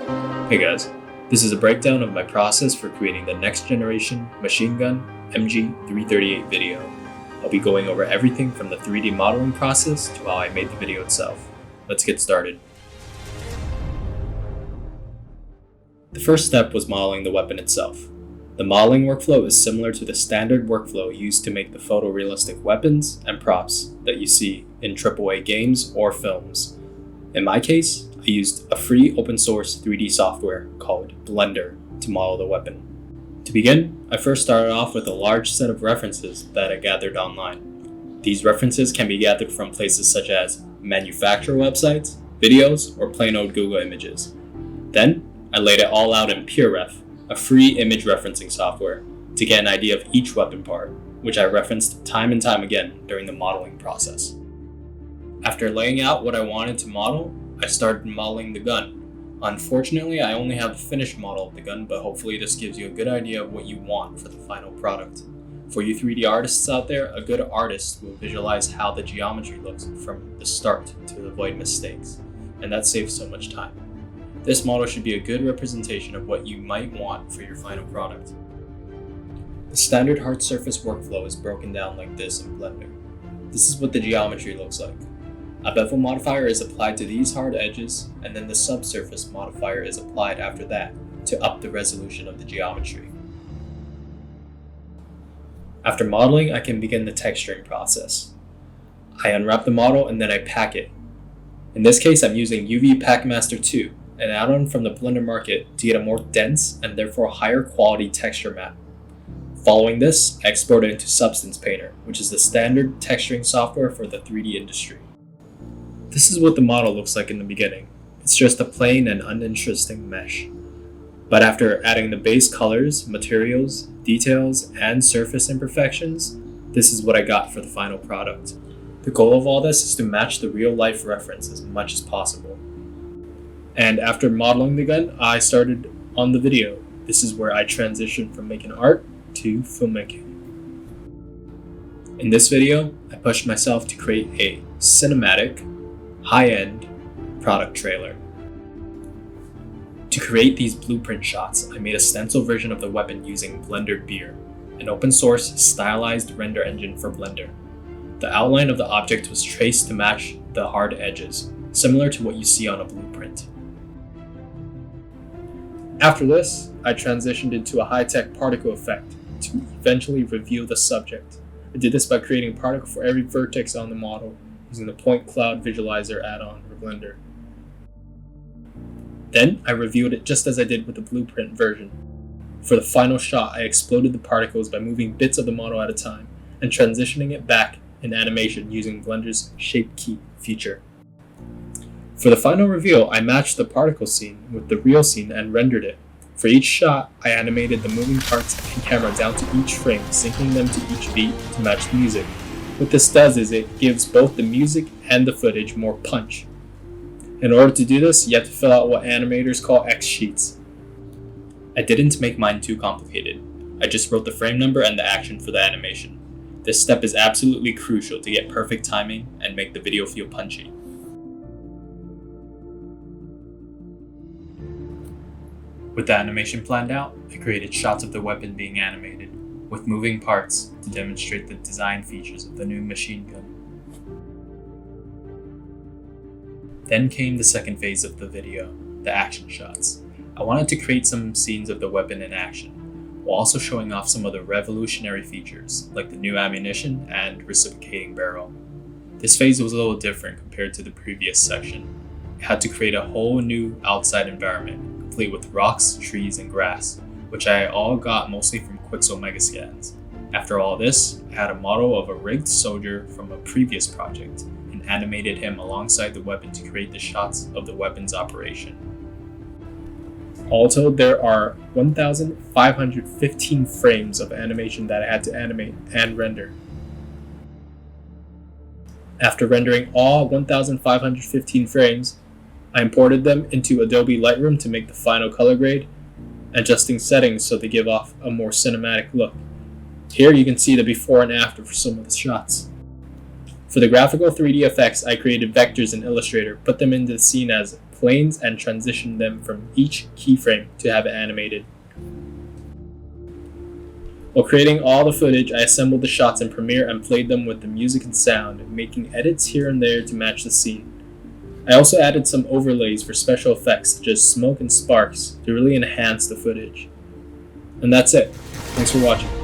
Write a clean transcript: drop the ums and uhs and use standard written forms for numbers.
Hey guys, this is a breakdown of my process for creating the next generation machine gun MG338 video. I'll be going over everything from the 3D modeling process to how I made the video itself. Let's get started. The first step was modeling the weapon itself. The modeling workflow is similar to the standard workflow used to make the photorealistic weapons and props that you see in AAA games or films. In my case, I used a free open source 3D software called Blender to model the weapon. To begin, I first started off with a large set of references that I gathered online. These references can be gathered from places such as manufacturer websites, videos, or plain old Google images. Then, I laid it all out in PureRef, a free image referencing software, to get an idea of each weapon part, which I referenced time and time again during the modeling process. After laying out what I wanted to model, I started modeling the gun. Unfortunately, I only have the finished model of the gun, but hopefully this gives you a good idea of what you want for the final product. For you 3D artists out there, a good artist will visualize how the geometry looks from the start to avoid mistakes, and that saves so much time. This model should be a good representation of what you might want for your final product. The standard hard-surface workflow is broken down like this in Blender. This is what the geometry looks like. A bevel modifier is applied to these hard edges, and then the subsurface modifier is applied after that to up the resolution of the geometry. After modeling, I can begin the texturing process. I unwrap the model and then I pack it. In this case, I'm using UV Packmaster 2, an add-on from the Blender market to get a more dense and therefore higher quality texture map. Following this, I export it into Substance Painter, which is the standard texturing software for the 3D industry. This is what the model looks like in the beginning. It's just a plain and uninteresting mesh. But after adding the base colors, materials, details, and surface imperfections, this is what I got for the final product. The goal of all this is to match the real-life reference as much as possible. And after modeling the gun, I started on the video. This is where I transitioned from making art to filmmaking. In this video, I pushed myself to create a cinematic, high-end product trailer. To create these blueprint shots, I made a stencil version of the weapon using Blender Beer, an open source stylized render engine for Blender. The outline of the object was traced to match the hard edges, similar to what you see on a blueprint. After this, I transitioned into a high-tech particle effect to eventually reveal the subject. I did this by creating a particle for every vertex on the model, using the Point Cloud Visualizer add-on for Blender. Then I reviewed it just as I did with the blueprint version. For the final shot, I exploded the particles by moving bits of the model at a time and transitioning it back in animation using Blender's Shape Key feature. For the final reveal, I matched the particle scene with the real scene and rendered it. For each shot, I animated the moving parts and camera down to each frame, syncing them to each beat to match the music. What this does is it gives both the music and the footage more punch. In order to do this, you have to fill out what animators call X sheets. I didn't make mine too complicated. I just wrote the frame number and the action for the animation. This step is absolutely crucial to get perfect timing and make the video feel punchy. With the animation planned out, I created shots of the weapon being animated, with moving parts to demonstrate the design features of the new machine gun. Then came the second phase of the video, the action shots. I wanted to create some scenes of the weapon in action, while also showing off some of the revolutionary features, like the new ammunition and reciprocating barrel. This phase was a little different compared to the previous section. I had to create a whole new outside environment, complete with rocks, trees, and grass, which I all got mostly from Quixel Megascans. After all this, I had a model of a rigged soldier from a previous project and animated him alongside the weapon to create the shots of the weapon's operation. All told, there are 1,515 frames of animation that I had to animate and render. After rendering all 1,515 frames, I imported them into Adobe Lightroom to make the final color grade, adjusting settings so they give off a more cinematic look. Here you can see the before and after for some of the shots. For the graphical 3D effects, I created vectors in Illustrator, put them into the scene as planes and transitioned them from each keyframe to have it animated. While creating all the footage, I assembled the shots in Premiere and played them with the music and sound, making edits here and there to match the scene. I also added some overlays for special effects such as smoke and sparks to really enhance the footage. And that's it. Thanks for watching.